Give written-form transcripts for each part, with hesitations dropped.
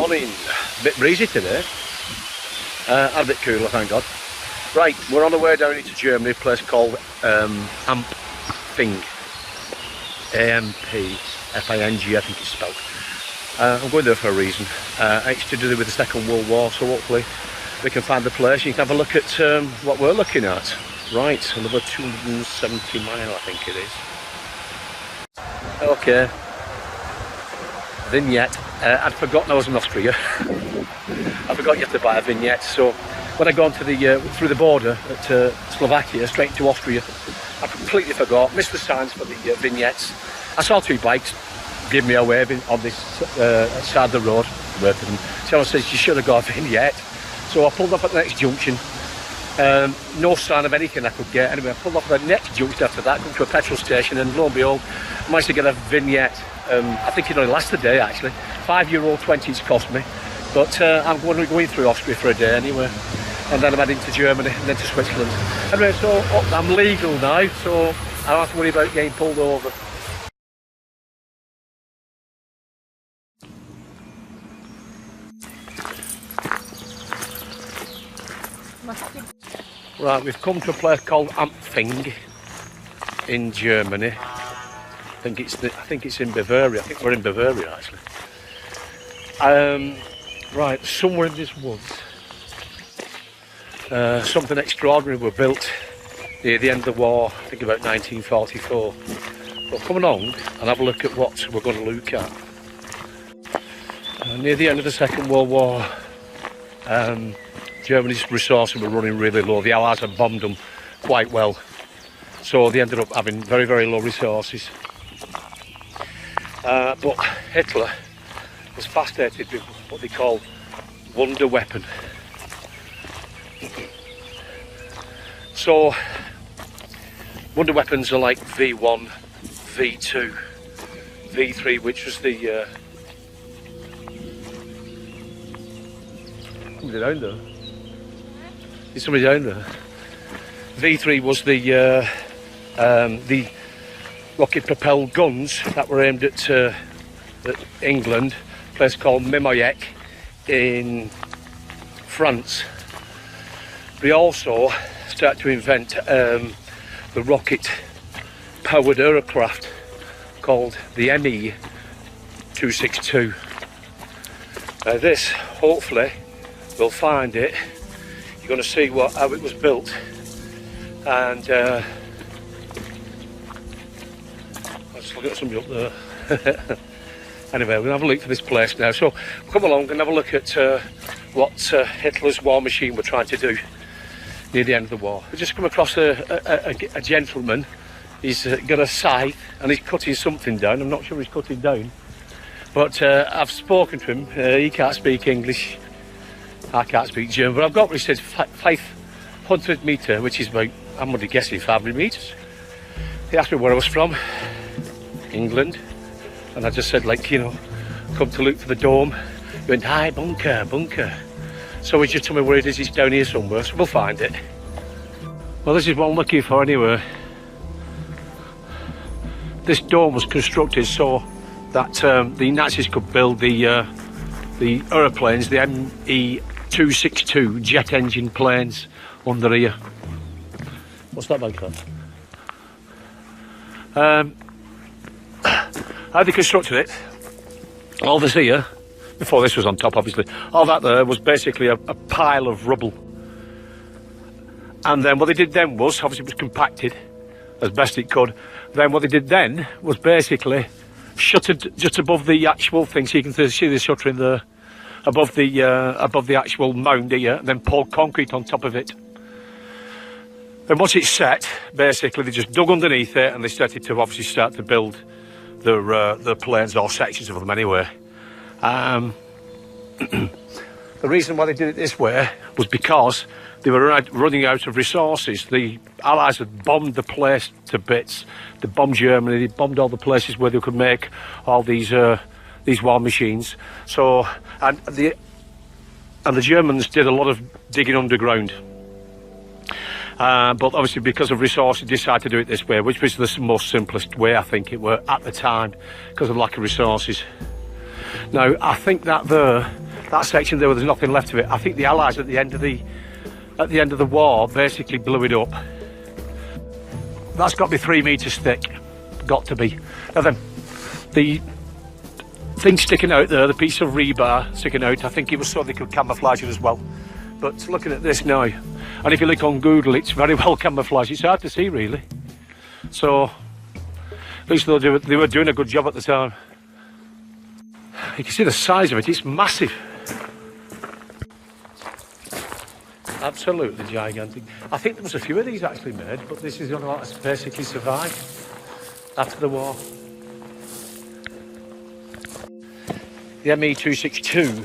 morning. A bit breezy today. And a bit cooler, thank God. Right, we're on the way down into Germany, a place called Ampfing. A-M-P-F-I-N-G, I think it's spelled. I'm going there for a reason. It's to do with the Second World War, so hopefully we can find the place. You can have a look at what we're looking at. Right, another 270 mile, I think it is. Okay. Vignette. I'd forgotten I was in Austria. I forgot you have to buy a vignette. So when I go onto the through the border at Slovakia, straight into Austria, I completely forgot. Missed the signs for the vignettes. I saw two bikes give me a wave on this side of the road. Someone says you should have got a vignette. So I pulled up at the next junction. No sign of anything I could get. Anyway, I pulled up at the next junction after that, come to a petrol station, and lo and behold, I managed to get a vignette. I think it only lasted a day actually. €5.20 it's cost me. But I'm going through Austria for a day anyway. And then I'm heading to Germany and then to Switzerland. Anyway, so I'm legal now, so I don't have to worry about getting pulled over. Right, we've come to a place called Ampfing in Germany. I think it's in Bavaria. I think we're in Bavaria actually. Right, somewhere in this woods, something extraordinary was built near the end of the war. I think about 1944. But come along and have a look at what we're going to look at. Near the end of the Second World War, Germany's resources were running really low. The Allies had bombed them quite well, so they ended up having very, very low resources. But Hitler was fascinated with what they call wonder weapon. So wonder weapons are like V1, V2, V3, which was the somebody down there. Is somebody down there? V3 was the rocket-propelled guns that were aimed at England, a place called Mimoyecques in France. We also started to invent the rocket-powered aircraft called the Me-262. This, hopefully, we'll find it. You're going to see how it was built, and let's look at somebody up there. Anyway, we'll have a look for this place now. So come along and have a look at what Hitler's war machine were trying to do near the end of the war. We just come across a gentleman. He's got a scythe and he's cutting something down. I'm not sure he's cutting down, but I've spoken to him. He can't speak English. I can't speak German, but I've got what he says 500 metre, which is about, I'm going to guess, 500 metres. He asked me where I was from. England. And I just said, like, you know, come to look for the dome. He went, hi, bunker, bunker. So he just told me where it is. It's down here somewhere, so we'll find it. Well, this is what I'm looking for anyway. This dome was constructed so that the Nazis could build the aeroplanes, the Me-262 jet engine planes under here. What's that like that? How they constructed it, all this here, before this was on top obviously, all that there was basically a pile of rubble. And then what they did then was, obviously it was compacted as best it could. Then what they did then was basically shuttered just above the actual thing, so you can see the shuttering there, above the actual mound here, and then poured concrete on top of it. Then once it's set, basically they just dug underneath it and they started to obviously start to build the planes, or sections of them anyway. The reason why they did it this way was because they were running out of resources. The Allies had bombed the place to bits. They bombed Germany, they bombed all the places where they could make all these war machines. So, and the Germans did a lot of digging underground. But obviously because of resources, decided to do it this way, which was the most simplest way, I think it were, at the time, because of lack of resources. Now, I think that there that section there where there's nothing left of it. I think the Allies at the end of the war basically blew it up. That's got to be 3 metres thick. Got to be. Now then, the thing sticking out there, the piece of rebar sticking out, I think it was so they could camouflage it as well. But looking at this now, and if you look on Google, it's very well camouflaged. It's hard to see really. So at least they were doing a good job at the time. You can see the size of it, it's massive. Absolutely gigantic. I think there was a few of these actually made, but this is the only one that's basically survived after the war. The ME262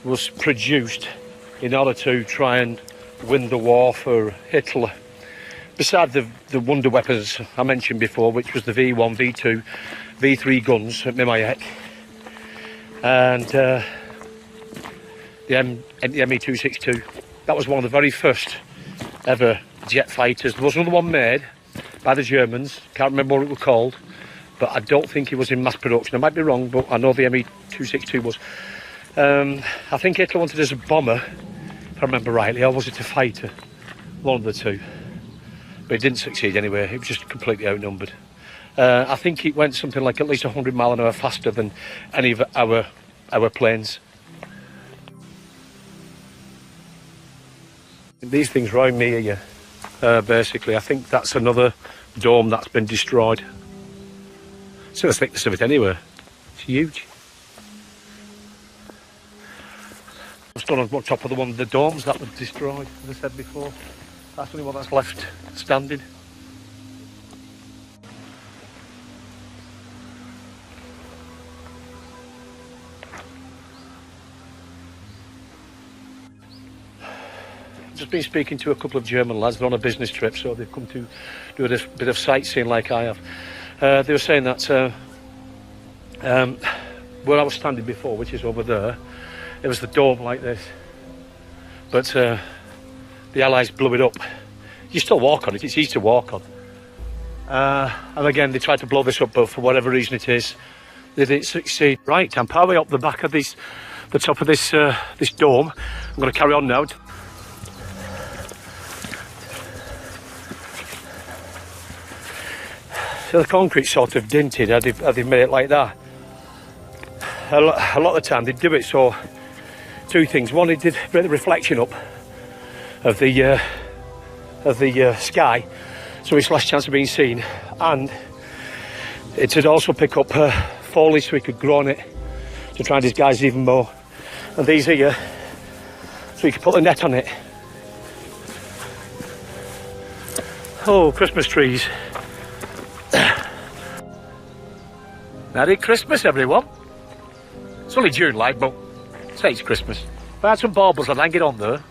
was produced in order to try and win the war for Hitler. Beside the wonder weapons I mentioned before, which was the V1, V2, V3 guns at Mimoyecques, and the ME262. That was one of the very first ever jet fighters. There was another one made by the Germans, can't remember what it was called, but I don't think it was in mass production. I might be wrong, but I know the ME262 was. I think Hitler wanted it as a bomber, if I remember rightly, or was it a fighter? One of the two. But it didn't succeed anyway, it was just completely outnumbered. I think it went something like at least 100 miles an hour faster than any of our planes. These things round me here, basically, I think that's another dome that's been destroyed. See the thickness of it anyway. It's huge. I've stood on top of the domes that was destroyed, as I said before. That's the only one that's left standing. Just been speaking to a couple of German lads. They're on a business trip, so they've come to do a bit of sightseeing like I have. They were saying that where I was standing before, which is over there, it was the dome like this, but the Allies blew it up. You still walk on it, it's easy to walk on. And again, they tried to blow this up, but for whatever reason it is, they didn't succeed. Right, I'm partway up the back of the top of this dome. I'm going to carry on now. So the concrete's sort of dinted, had they made it like that. A lot of the time they do it so, two things. One, it did bring the reflection up of the sky, so it's less chance of being seen, and it would also pick up foliage so we could grow on it to try and disguise even more. And these here, so you could put a net on it. Oh, Christmas trees. Merry Christmas, everyone. It's only June, like, but say it's Christmas. If I had some baubles, I'd hang it on there.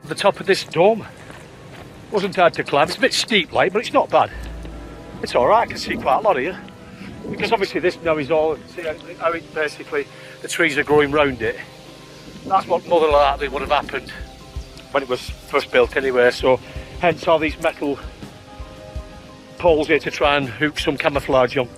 The top of this dome wasn't hard to climb. It's a bit steep, like, but it's not bad. It's all right. I can see quite a lot here, because obviously this now is all. See how it basically the trees are growing round it. That's what more than likely would have happened when it was first built, anyway. So, hence all these metal poles here to try and hook some camouflage on.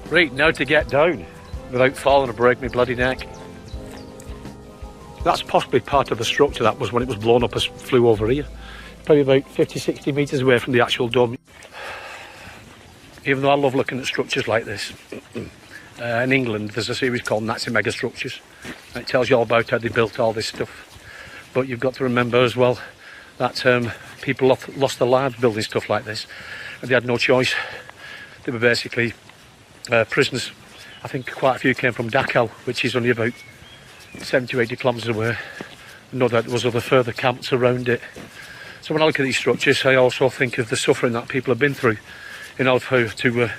Right, now to get down without falling and break my bloody neck. That's possibly part of the structure that was when it was blown up as flew over here. Probably about 50-60 metres away from the actual dome. Even though I love looking at structures like this, in England there's a series called Nazi Mega Structures. It tells you all about how they built all this stuff. But you've got to remember as well that people lost their lives building stuff like this, and they had no choice. They were basically prisoners. I think quite a few came from Dachau, which is only about 70 to 80 kilometres away. No doubt there was other further camps around it. So when I look at these structures, I also think of the suffering that people have been through in order to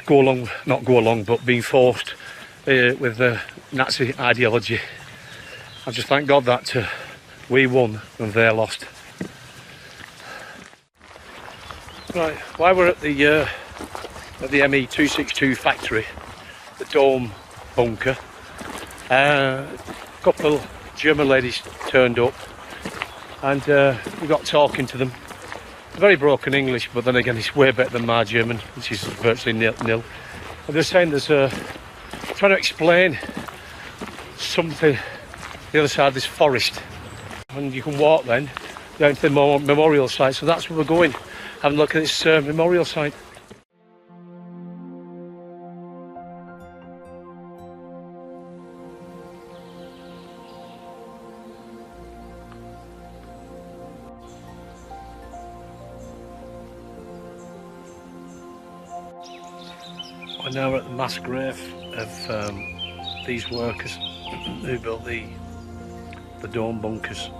go along, not go along, but being forced with the Nazi ideology. I just thank God that we won and they lost. Right, while we're at the ME262 factory, the dome bunker, a couple of German ladies turned up, and we got talking to them. Very broken English, but then again it's way better than my German, which is virtually nil. And they're saying there's trying to explain something the other side of this forest, and you can walk then down to the memorial site. So that's where we're going. Have a look at this memorial site. We're now at the mass grave of these workers who built the dome bunkers.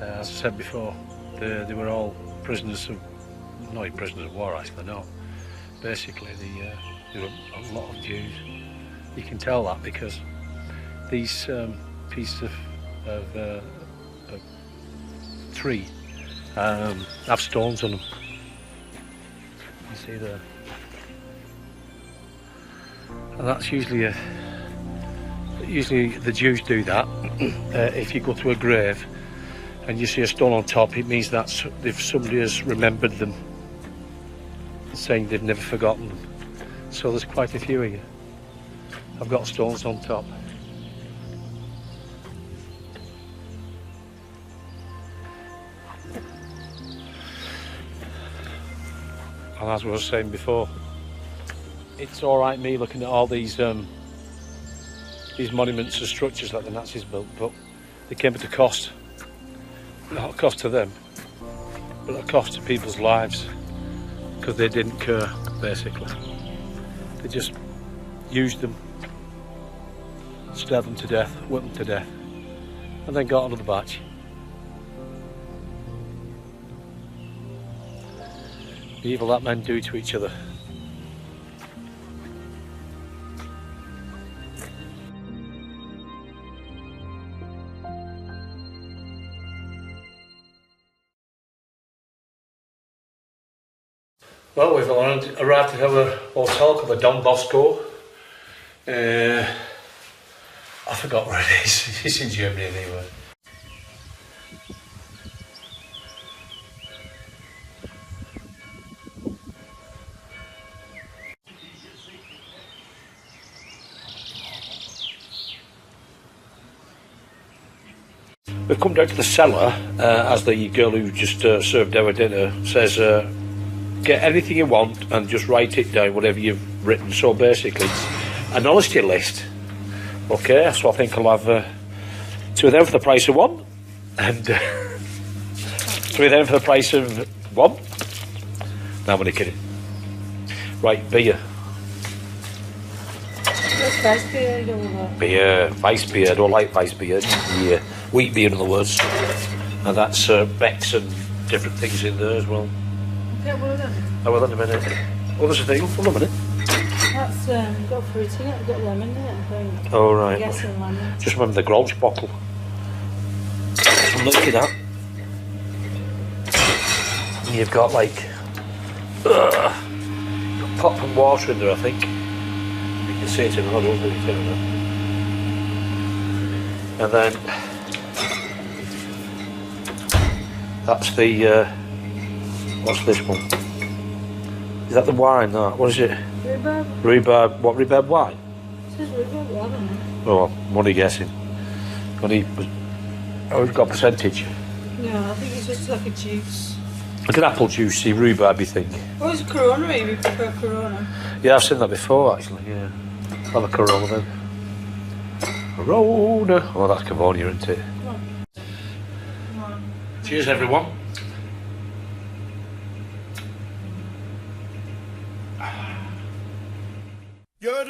As I said before, they were all prisoners of, not prisoners of war actually, no. Basically, there were a lot of Jews. You can tell that because these pieces of tree have stones on them. You see there. And that's usually the Jews do that. If you go to a grave and you see a stone on top, it means that if somebody has remembered them, saying they've never forgotten them. So there's quite a few here. I've got stones on top. And as I was saying before, it's all right me looking at all these monuments and structures that the Nazis built, but they came at a cost. Not a cost to them, but a cost to people's lives, because they didn't care, basically. They just used them, stabbed them to death, whipped them to death, and then got another batch. The evil that men do to each other. Well, we've arrived at our hotel called the Don Bosco. I forgot where it is. It's in Germany anyway. We've come down to the cellar, as the girl who just served our dinner says, get anything you want and just write it down, whatever you've written. So basically, it's an honesty list. Okay, so I think I'll have 2 of them for the price of 1, and 3 of them for the price of 1. No, I'm only kidding. Right, beer. Weiss beer, you don't like? Beer, Weiss beer. I don't like Weiss beer. Yeah, wheat beer, in other words. And that's Becks and different things in there as well. Get one of them. I will in a minute. Oh, there's a thing. Hold on a minute. That's got fruit in it, got lemon in it, I think. Oh, right. I'm guessing lemon. Just remember the Grolsch bottle. Look at that. You've got like pop and water in there, I think. You can see it in the huddle, really, and then that's the what's this one? Is that the wine? No, what is it? Rhubarb. Rhubarb. What, rhubarb wine? It says rhubarb, I don't know. Oh, I'm only guessing. Oh, it's got a percentage. No, I think it's just like a juice. Like an apple juicy rhubarby thing. Oh, it's a Corona, maybe. You prefer Corona? Yeah, I've seen that before, actually, yeah. Have a Corona then. Corona. Oh, that's Cavonia, isn't it? Come on. Come on. Cheers, everyone. You're